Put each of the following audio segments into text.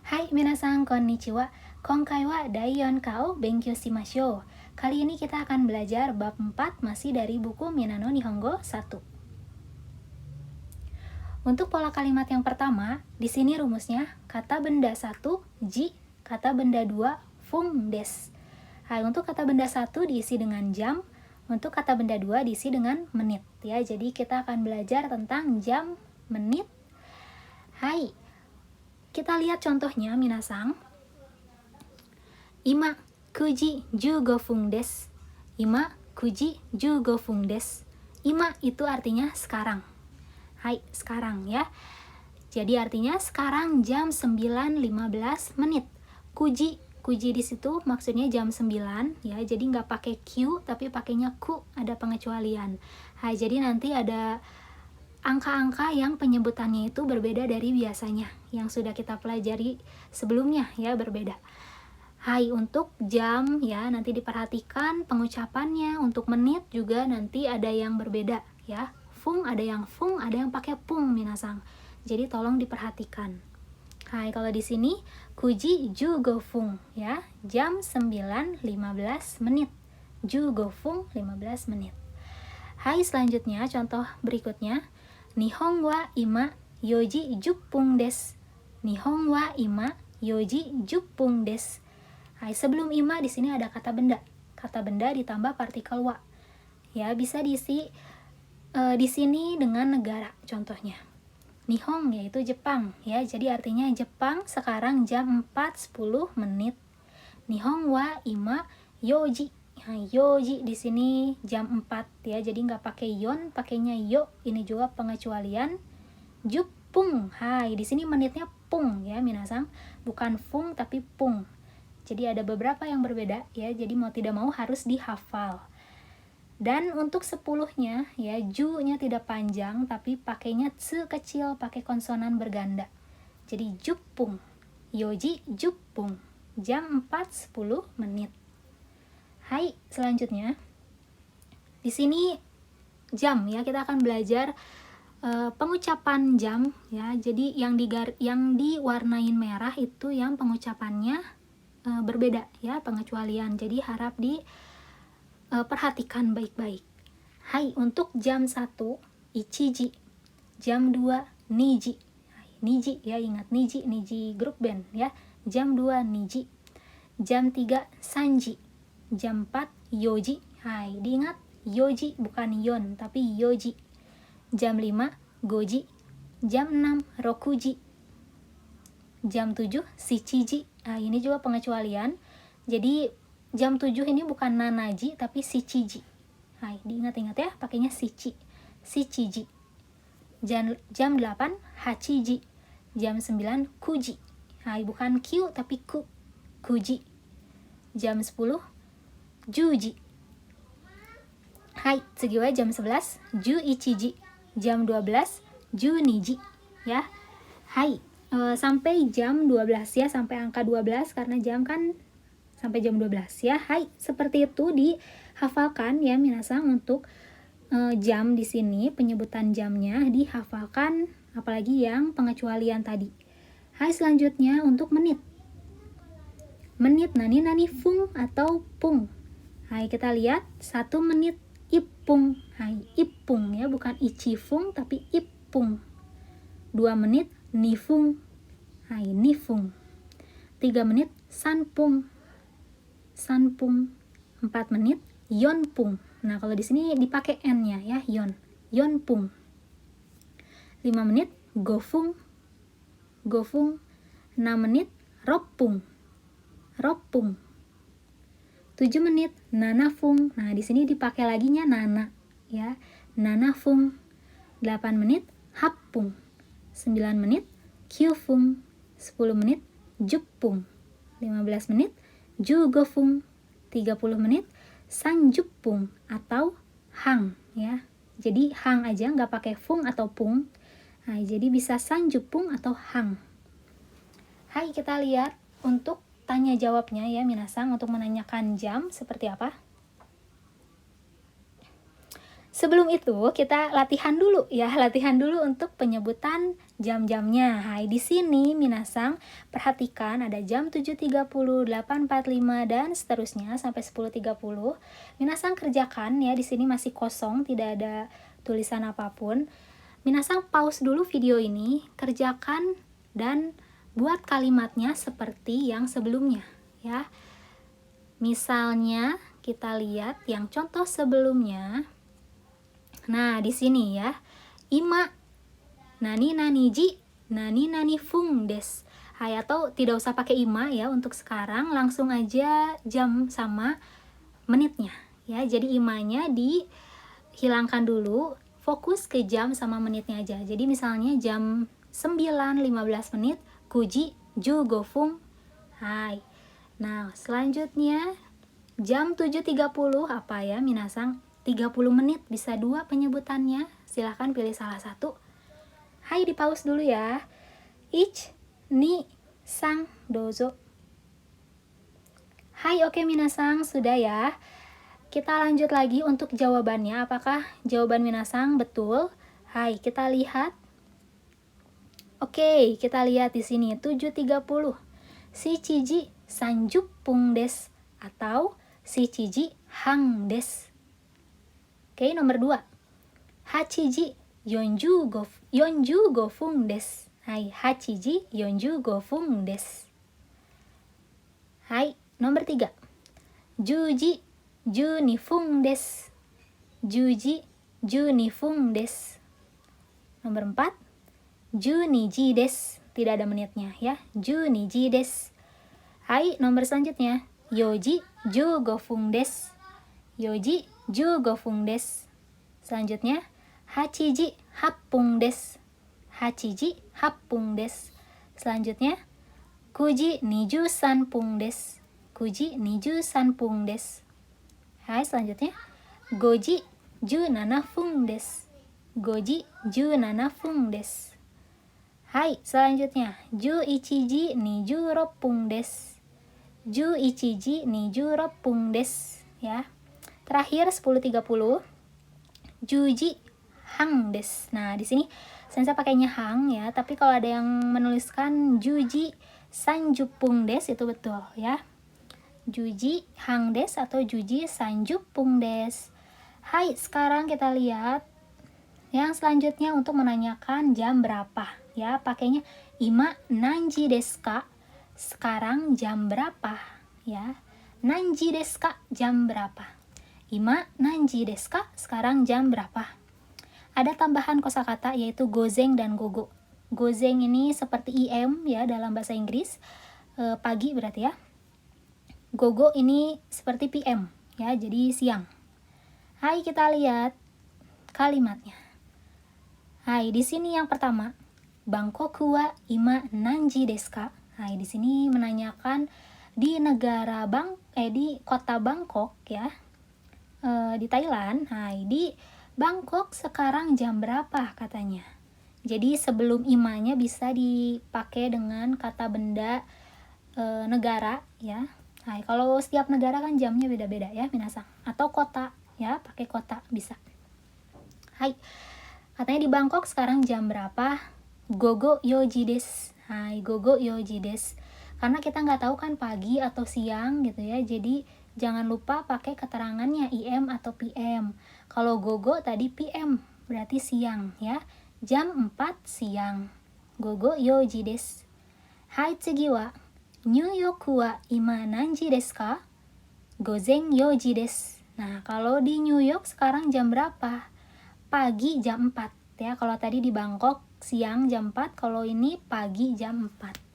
Hai minasan konnichiwa. Kongkai wa daiyon kao benkyou shimashou. Kali ini kita akan belajar bab 4 masih dari buku Minano Nihongo 1. Untuk pola kalimat yang pertama, di sini rumusnya kata benda 1 ji, kata benda 2 fung des. Hai, untuk kata benda 1 diisi dengan jam, untuk kata benda 2 diisi dengan menit ya. Jadi kita akan belajar tentang jam, menit. Hai. Kita lihat contohnya, minasang. Ima kuji 15 分です. Ima kuji 15 分です. Ima itu artinya sekarang. Hai, sekarang ya. Jadi artinya sekarang jam 9.15 menit. Kuji di situ maksudnya jam 9 ya. Jadi nggak pakai Q tapi pakainya ku, ada pengecualian. Hai, jadi nanti ada angka-angka yang penyebutannya itu berbeda dari biasanya yang sudah kita pelajari sebelumnya ya, berbeda. Hai, untuk jam ya nanti diperhatikan pengucapannya. Untuk menit juga nanti ada yang berbeda ya. Fung ada yang pakai pung minasang. Jadi tolong diperhatikan. Hai, kalau di sini kuji jugo fung ya, jam 9.15 menit. Jugo fung 15 menit. Hai, selanjutnya contoh berikutnya. Nihon wa ima 4時10分です. Nihon wa ima 4時10分です. Hai, sebelum ima di sini ada kata benda. Kata benda ditambah partikel wa. Ya, bisa diisi di sini dengan negara contohnya. Nihon yaitu Jepang ya. Jadi artinya Jepang sekarang jam 4.10 menit. Nihon wa ima 4時. Nah, yoji di sini jam 4 ya. Jadi nggak pakai yon, pakainya yo. Ini juga pengecualian. Jupung. Hai, di sini menitnya pung ya, minasang. Bukan fung tapi pung. Jadi ada beberapa yang berbeda ya. Jadi mau tidak mau harus dihafal. Dan untuk 10-nya ya, ju-nya tidak panjang tapi pakainya tsu kecil, pakai konsonan berganda. Jadi jupung. Yoji jupung. Jam 4.10 menit. Hai, selanjutnya di sini jam ya, kita akan belajar pengucapan jam ya. Jadi yang diwarnain merah itu yang pengucapannya berbeda ya, pengecualian. Jadi harap diperhatikan baik-baik. Hai, untuk jam 1 ichiji, jam 2 niji. Hai, niji ya, ingat niji grup band ya. Jam 2 niji, jam 3 sanji, jam 4 yoji. Hai, diingat yoji bukan yon tapi yoji. Jam 5 goji, jam 6 rokuji, jam 7 shichiji. Nah, ini juga pengecualian. Jadi jam 7 ini bukan nanaji tapi shichiji. Hai, diingat-ingat ya, pakainya shichiji. Jam 8 hachiji, jam 9 kuji. Hai, bukan Q tapi ku, kuji. Jam 10 juji. Hai, tsugi wa jam 11 juichiji, jam 12 juniji ya. Hai, sampai jam 12 ya, sampai angka 12 karena jam kan sampai jam 12 ya. Hai, seperti itu dihafalkan ya minasang. Untuk jam di sini penyebutan jamnya dihafalkan, apalagi yang pengecualian tadi. Hai, selanjutnya untuk menit. Menit nani fung atau pung. Hai, kita lihat 1 menit ipung. Hai, ipung ya, bukan ichifung tapi ipung. 2 menit nifung. Hai, nifung. 3 menit sanpung. 4 menit yonpung. Nah, kalau di sini dipakai n-nya ya, yonpung. 5 menit gofung. 6 menit ropung. 7 menit nanafung. Nah, di sini dipakai laginya nana ya, nanafung. 8 menit hapung. 9 menit kyufung. 10 menit jupung. 15 menit jugofung. 30 menit sanjupung atau hang ya. Jadi hang aja, nggak pakai fung atau pung. Nah, jadi bisa sanjupung atau hang. Hai, kita lihat untuk tanya jawabnya ya minasang, untuk menanyakan jam seperti apa. Sebelum itu kita latihan dulu ya, latihan dulu untuk penyebutan jam-jamnya. Hai, di sini minasang perhatikan ada jam 7.30, 8.45 dan seterusnya sampai 10.30. Minasang kerjakan ya, di sini masih kosong, tidak ada tulisan apapun. Minasang pause dulu video ini, kerjakan dan buat kalimatnya seperti yang sebelumnya ya. Misalnya kita lihat yang contoh sebelumnya. Nah, di sini ya. Ima nani nani ji nani nani fung des. Hai, atau tidak usah pakai ima ya untuk sekarang, langsung aja jam sama menitnya ya. Jadi imanya dihilangkan dulu, fokus ke jam sama menitnya aja. Jadi misalnya jam 9.15 menit, kuji ju gofung. Hai. Nah, selanjutnya jam 7.30 apa ya minasang? 30 menit, bisa dua penyebutannya, silahkan pilih salah satu. Hai, di pause dulu ya. Ich, ni, sang, dozo. Hai, oke minasang, sudah ya. Kita lanjut lagi untuk jawabannya. Apakah jawaban minasang betul? Hai, kita lihat. Oke, kita lihat di sini 7.30. Si Chiji sanjupung des atau si Chiji hang des. Oke, nomor 2. Hachiji yonju fung des. Hai, hachiji yonju fung des. Hai, nomor 3. Juji juni fung des. Juji juni fung des. Nomor 4. Juniji des. Tidak ada menitnya ya. Juniji des. Hai, nomor selanjutnya. Yoji fung des. Yoji fung des. Selanjutnya, hachiji happung des. Hachiji happung des. Selanjutnya, kuji niju sanpung des. Kuji niju sanpung des. Hai, selanjutnya, goji ju nanafung des. Goji ju nanafung des. Hai, selanjutnya, ju ichiji niju roppung des. Ju ichiji niju roppung des ya. Terakhir 10.30. Juji hang des. Nah, di sini saya pakainya hang ya, tapi kalau ada yang menuliskan juji sanjupung des itu betul ya. Juji hang des atau juji sanjupung des. Hai, sekarang kita lihat yang selanjutnya untuk menanyakan jam berapa ya, pakainya ima nanji desu ka. Sekarang jam berapa ya. Nanji desu ka, jam berapa. Ima nanji desu ka, sekarang jam berapa. Ada tambahan kosakata yaitu gozeng dan gogo. Gozeng ini seperti IM ya dalam bahasa Inggris, pagi berarti ya. Gogo ini seperti PM ya, jadi siang. Hai, kita lihat kalimatnya. Hai, di sini yang pertama, Bangkoku wa ima nanji desu ka. Hai, di sini menanyakan di di kota Bangkok ya. Di Thailand. Hai, di Bangkok sekarang jam berapa katanya. Jadi sebelum imanya bisa dipakai dengan kata benda negara ya. Hai, kalau setiap negara kan jamnya beda-beda ya minasang. Atau kota ya, pakai kota bisa. Hai, katanya di Bangkok sekarang jam berapa? Gogo yoji des. Hai, gogo yoji des. Karena kita nggak tahu kan pagi atau siang gitu ya, jadi jangan lupa pakai keterangannya IM atau PM. Kalau gogo tadi PM, berarti siang ya. Jam 4 siang. Gogo yoji des. Hai, tsugi wa New York wa ima nanji desu ka? Gozen yoji des. Nah, kalau di New York sekarang jam berapa? Pagi jam 4 ya. Kalau tadi di Bangkok siang jam 4, kalau ini pagi jam 4.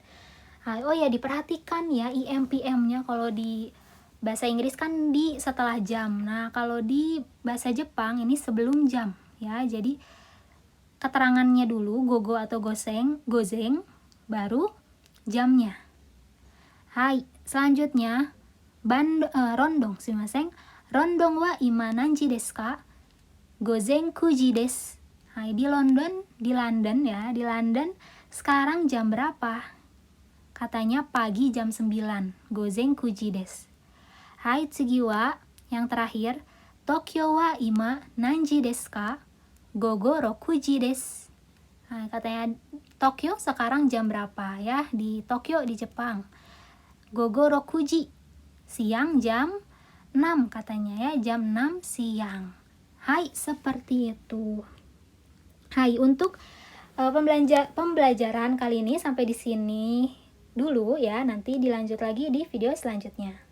Hai, oh ya, diperhatikan ya IM PM-nya kalau di bahasa Inggris kan di setelah jam. Nah, kalau di bahasa Jepang ini sebelum jam ya. Jadi keterangannya dulu gogo atau gozeng, baru jamnya. Hai, selanjutnya rondong, sumimasen. Rondong wa ima nanji desu ka? Gozen 9 desu. Hai, di London ya, di London sekarang jam berapa? Katanya pagi jam 9. Gozen 9 desu. Hai, tsugi wa yang terakhir, Tokyo wa ima nanji desu ka? Gogo 6 desu. Nah, katanya Tokyo sekarang jam berapa ya? Di Tokyo di Jepang. Gogo 6 siang jam 6 katanya ya, jam 6 siang. Hai, seperti itu. Hai, untuk pembelajaran kali ini sampai di sini dulu ya. Nanti dilanjut lagi di video selanjutnya.